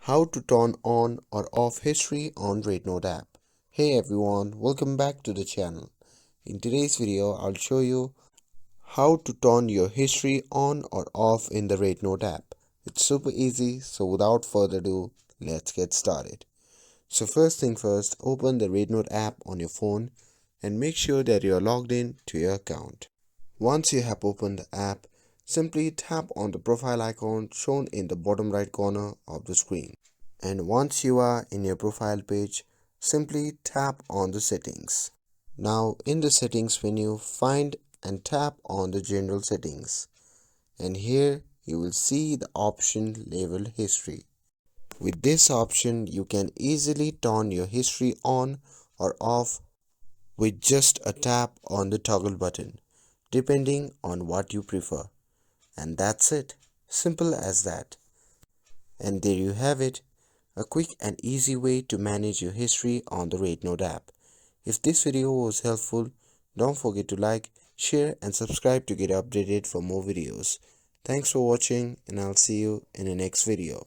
How to turn on or off history on REDnote app. Hey everyone, welcome back to the channel. In today's video, I'll show you how to turn your history on or off in the REDnote app. It's super easy, so without further ado, let's get started. So first thing first, open the REDnote app on your phone and make sure that you are logged in to your account. Once you have opened the app, simply tap on the profile icon shown in the bottom right corner of the screen. And once you are in your profile page, simply tap on the settings. Now in the settings menu, find and tap on the general settings. And here you will see the option labeled history. With this option, you can easily turn your history on or off with just a tap on the toggle button, depending on what you prefer. And that's it. Simple as that. And there you have it. A quick and easy way to manage your history on the REDnote app. If this video was helpful, don't forget to like, share and subscribe to get updated for more videos. Thanks for watching and I'll see you in the next video.